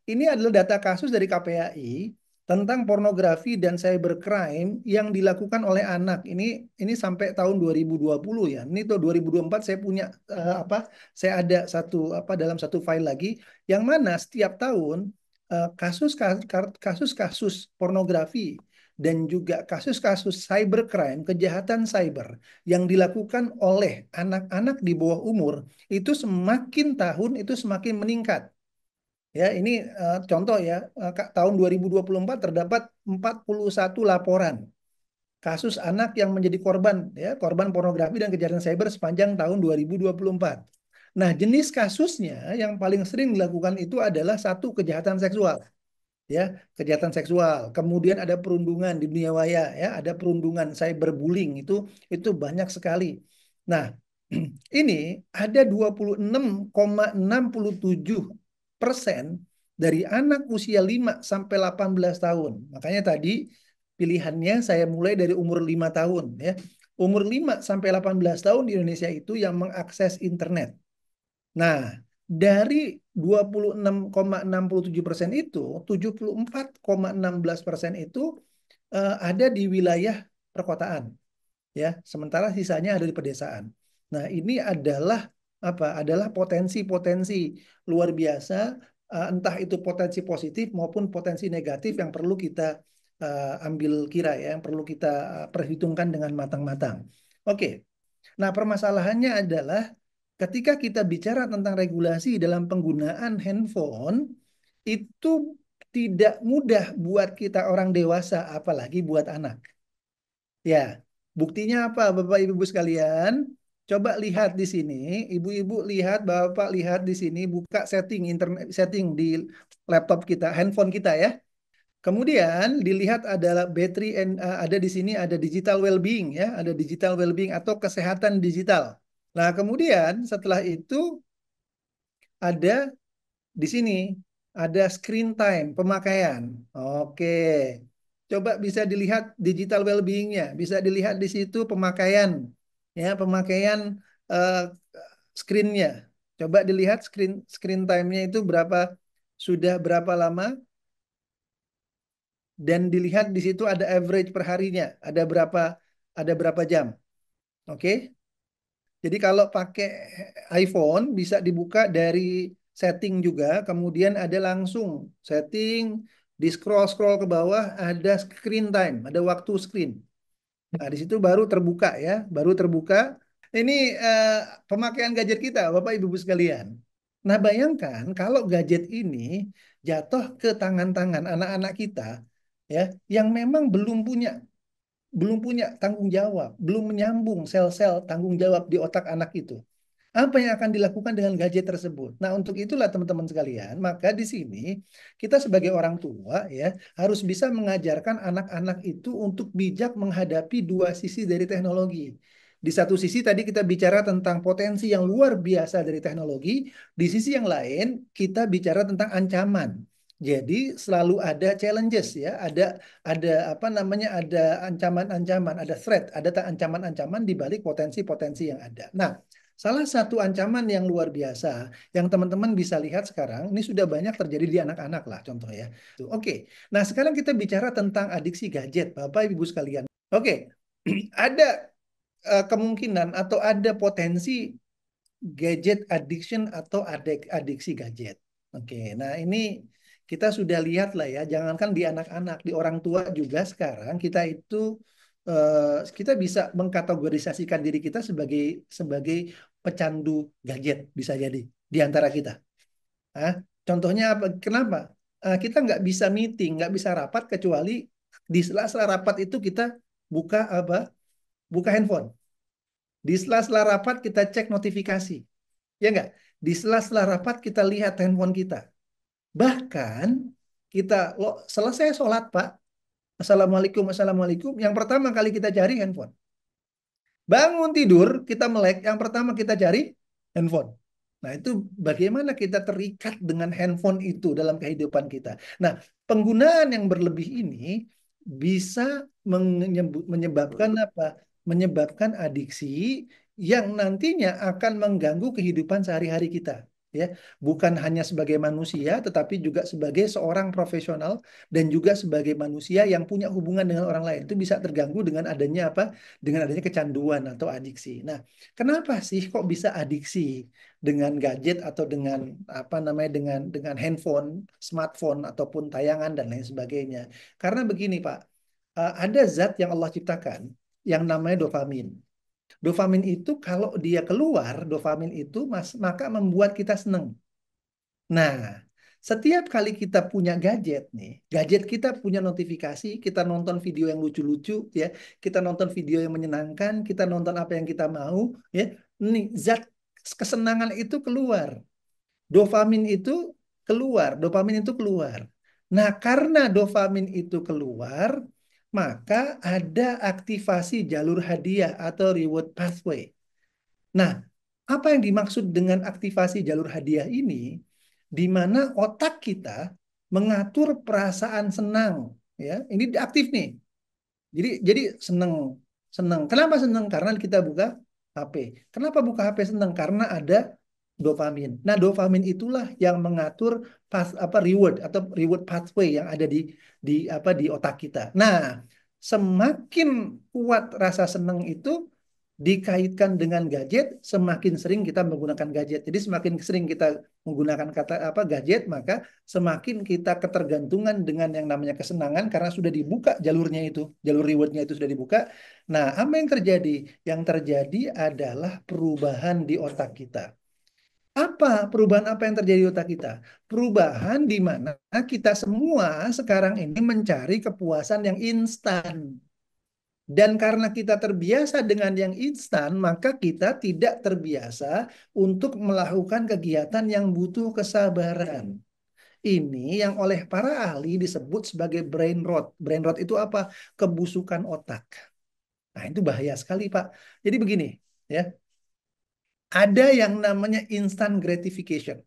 Ini adalah data kasus dari KPAI tentang pornografi dan cybercrime yang dilakukan oleh anak. Ini sampai tahun 2020 ya. Ini tuh 2024 saya punya apa? Saya ada satu apa dalam satu file lagi yang mana setiap tahun kasus-kasus pornografi dan juga kasus-kasus cybercrime, kejahatan cyber yang dilakukan oleh anak-anak di bawah umur itu semakin tahun itu semakin meningkat. Ya, ini contoh ya, tahun 2024 terdapat 41 laporan kasus anak yang menjadi korban ya, korban pornografi dan kejahatan cyber sepanjang tahun 2024. Nah, jenis kasusnya yang paling sering dilakukan itu adalah satu kejahatan seksual, ya, kejahatan seksual. Kemudian ada perundungan di dunia maya, ya, ada perundungan cyberbullying itu banyak sekali. Nah, ini ada 26,67% dari anak usia 5 sampai 18 tahun. Makanya tadi pilihannya saya mulai dari umur 5 tahun ya. Umur 5 sampai 18 tahun di Indonesia itu yang mengakses internet. Nah, dari 26,67% itu, 74,16% itu ada di wilayah perkotaan ya, sementara sisanya ada di pedesaan. Nah, ini adalah apa? Adalah potensi-potensi luar biasa, entah itu potensi positif maupun potensi negatif yang perlu kita ambil kira ya, yang perlu kita perhitungkan dengan matang-matang. Oke. Nah, permasalahannya adalah ketika kita bicara tentang regulasi dalam penggunaan handphone, itu tidak mudah buat kita orang dewasa, apalagi buat anak. Ya, buktinya apa, Bapak Ibu sekalian? Coba lihat di sini, Ibu-ibu lihat, Bapak lihat di sini, buka setting internet, setting di laptop kita, handphone kita ya. Kemudian dilihat adalah battery and ada di sini ada digital well-being ya, ada digital well-being atau kesehatan digital. Nah, kemudian setelah itu ada di sini ada screen time, pemakaian. Oke. Coba bisa dilihat digital well-being-nya, bisa dilihat di situ pemakaian ya, pemakaian eh, screen-nya. Coba dilihat screen screen time-nya itu berapa sudah berapa lama dan dilihat di situ ada average per harinya, ada berapa jam. Oke. Jadi kalau pakai iPhone bisa dibuka dari setting juga, kemudian ada langsung setting, di scroll-scroll ke bawah ada screen time, ada waktu screen. Nah, di situ baru terbuka ya, baru terbuka. Ini eh, pemakaian gadget kita, Bapak Ibu sekalian. Nah, bayangkan kalau gadget ini jatuh ke tangan-tangan anak-anak kita ya, yang memang belum punya tanggung jawab, belum menyambung sel-sel tanggung jawab di otak anak itu. Apa yang akan dilakukan dengan gadget tersebut? Nah, untuk itulah teman-teman sekalian, maka di sini kita sebagai orang tua ya harus bisa mengajarkan anak-anak itu untuk bijak menghadapi dua sisi dari teknologi. Di satu sisi tadi kita bicara tentang potensi yang luar biasa dari teknologi, di sisi yang lain kita bicara tentang ancaman. Jadi selalu ada challenges ya, ada apa namanya, ada ancaman-ancaman, ada threat, ada ancaman-ancaman di balik potensi-potensi yang ada. Nah, salah satu ancaman yang luar biasa yang teman-teman bisa lihat sekarang, ini sudah banyak terjadi di anak-anak lah contoh ya. Tuh, oke. Nah, sekarang kita bicara tentang adiksi gadget, Bapak Ibu sekalian. Oke, ada kemungkinan atau ada potensi gadget addiction atau adiksi gadget. Oke, nah ini kita sudah lihat lah ya, jangankan di anak-anak, di orang tua juga sekarang kita itu kita bisa mengkategorisasikan diri kita sebagai sebagai pecandu gadget bisa jadi di antara kita. Ah, contohnya apa? Kenapa? Kita nggak bisa meeting, nggak bisa rapat kecuali di sela-sela rapat itu kita buka apa? Buka handphone. Di sela-sela rapat kita cek notifikasi. Ya enggak? Di sela-sela rapat kita lihat handphone kita. Bahkan kita selesai sholat, Pak. Assalamualaikum, Assalamualaikum. Yang pertama kali kita cari handphone. Bangun tidur, kita melek. Yang pertama kita cari handphone. Nah, itu bagaimana kita terikat dengan handphone itu dalam kehidupan kita. Nah, penggunaan yang berlebih ini bisa menyebabkan apa? Menyebabkan adiksi yang nantinya akan mengganggu kehidupan sehari-hari kita. ya, bukan hanya sebagai manusia tetapi juga sebagai seorang profesional dan juga sebagai manusia yang punya hubungan dengan orang lain. Itu bisa terganggu dengan adanya apa? Dengan adanya kecanduan atau adiksi. Nah, kenapa sih kok bisa adiksi dengan gadget atau dengan apa namanya dengan handphone, smartphone ataupun tayangan dan lain sebagainya? Karena begini, Pak, ada zat yang Allah ciptakan yang namanya dopamin. Dopamin itu kalau dia keluar, dopamin itu maka membuat kita senang. Nah, setiap kali kita punya gadget nih, gadget kita punya notifikasi, kita nonton video yang lucu-lucu, ya, kita nonton video yang menyenangkan, kita nonton apa yang kita mau, ya, nih zat kesenangan itu keluar, dopamin itu keluar, dopamin itu keluar. Nah, karena dopamin itu keluar, maka ada aktivasi jalur hadiah atau reward pathway. Nah, apa yang dimaksud dengan aktivasi jalur hadiah ini? Di mana otak kita mengatur perasaan senang, ya. Ini aktif nih. Jadi senang, senang. Kenapa senang? Karena kita buka HP. Kenapa buka HP senang? Karena ada dopamin. Nah, dopamin itulah yang mengatur apa reward atau reward pathway yang ada di otak kita. Nah, semakin kuat rasa senang itu dikaitkan dengan gadget, semakin sering kita menggunakan gadget. Jadi semakin sering kita menggunakan kata apa gadget, maka semakin kita ketergantungan dengan yang namanya kesenangan karena sudah dibuka jalurnya itu, jalur rewardnya itu sudah dibuka. Nah, apa yang terjadi? Yang terjadi adalah perubahan di otak kita. Perubahan apa yang terjadi di otak kita? Perubahan di mana kita semua sekarang ini mencari kepuasan yang instan. Dan karena kita terbiasa dengan yang instan, maka kita tidak terbiasa untuk melakukan kegiatan yang butuh kesabaran. Ini yang oleh para ahli disebut sebagai brain rot. Brain rot itu apa? Kebusukan otak. Nah, itu bahaya sekali, Pak. Jadi begini, ya. Ada yang namanya instant gratification.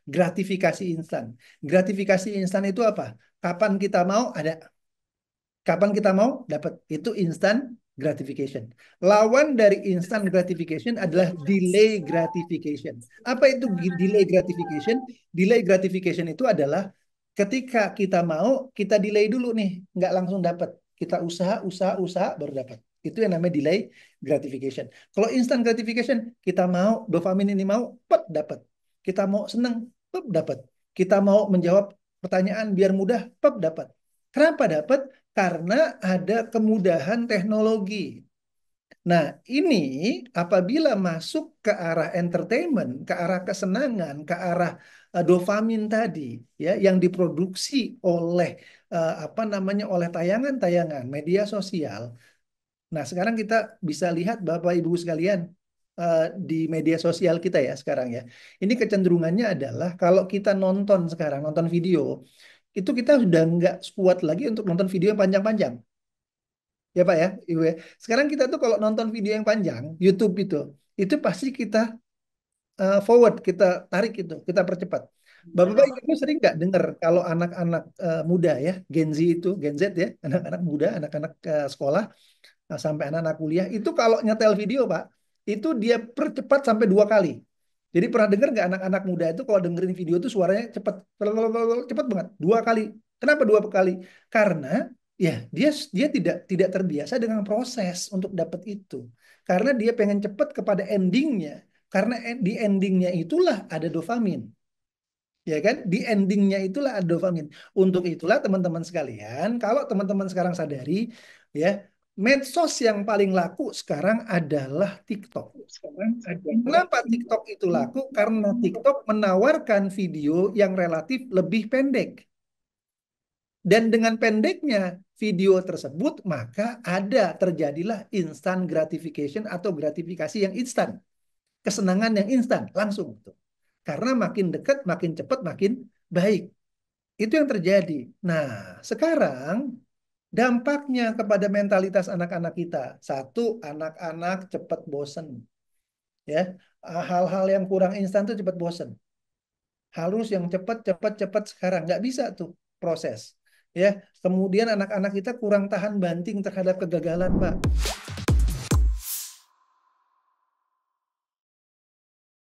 Gratifikasi instan. Gratifikasi instan itu apa? Kapan kita mau ada. Kapan kita mau dapat itu instant gratification. Lawan dari instant gratification adalah delay gratification. Apa itu delay gratification? Delay gratification itu adalah ketika kita mau, kita delay dulu nih, nggak langsung dapat. Kita usaha, usaha, usaha baru dapat. Itu yang namanya delay gratification. Kalau instant gratification, kita mau dopamin ini mau, pep dapat. Kita mau seneng, pep dapat. Kita mau menjawab pertanyaan biar mudah, pep dapat. Kenapa dapat? Karena ada kemudahan teknologi. Nah, ini apabila masuk ke arah entertainment, ke arah kesenangan, ke arah dopamin tadi, ya, yang diproduksi oleh apa namanya, oleh tayangan-tayangan media sosial. Nah, sekarang kita bisa lihat Bapak Ibu sekalian di media sosial kita ya sekarang ya. Ini kecenderungannya adalah kalau kita nonton sekarang, nonton video, itu kita sudah nggak kuat lagi untuk nonton video yang panjang-panjang. Ya Pak ya, Ibu ya. Sekarang kita tuh kalau nonton video yang panjang, YouTube itu pasti kita forward, kita tarik itu, kita percepat. Bapak Ibu sering nggak dengar kalau anak-anak muda ya, Gen Z itu, Gen Z ya, anak-anak muda, anak-anak sekolah, sampai anak-anak kuliah, itu kalau nyetel video Pak, itu dia percepat sampai 2 kali. Jadi pernah dengar nggak anak-anak muda itu kalau dengerin video itu suaranya cepat, cepat banget, 2 kali. Kenapa 2 kali? Karena ya dia tidak terbiasa dengan proses untuk dapat itu. Karena dia pengen cepat kepada endingnya. Karena di endingnya itulah ada dopamin. Ya kan? Di endingnya itulah ada dopamin. Untuk itulah teman-teman sekalian, kalau teman-teman sekarang sadari, ya, medsos yang paling laku sekarang adalah TikTok. Kenapa TikTok itu laku? Karena TikTok menawarkan video yang relatif lebih pendek. Dan dengan pendeknya video tersebut, maka terjadilah instant gratification atau gratifikasi yang instan. Kesenangan yang instan, langsung. Karena makin dekat, makin cepat, makin baik. Itu yang terjadi. Nah, sekarang dampaknya kepada mentalitas anak-anak kita. Satu, anak-anak cepat bosen. Ya, hal-hal yang kurang instan tuh cepat bosen. Harus yang cepat, cepat, cepat sekarang. Nggak bisa tuh proses. Ya, kemudian anak-anak kita kurang tahan banting terhadap kegagalan, Pak.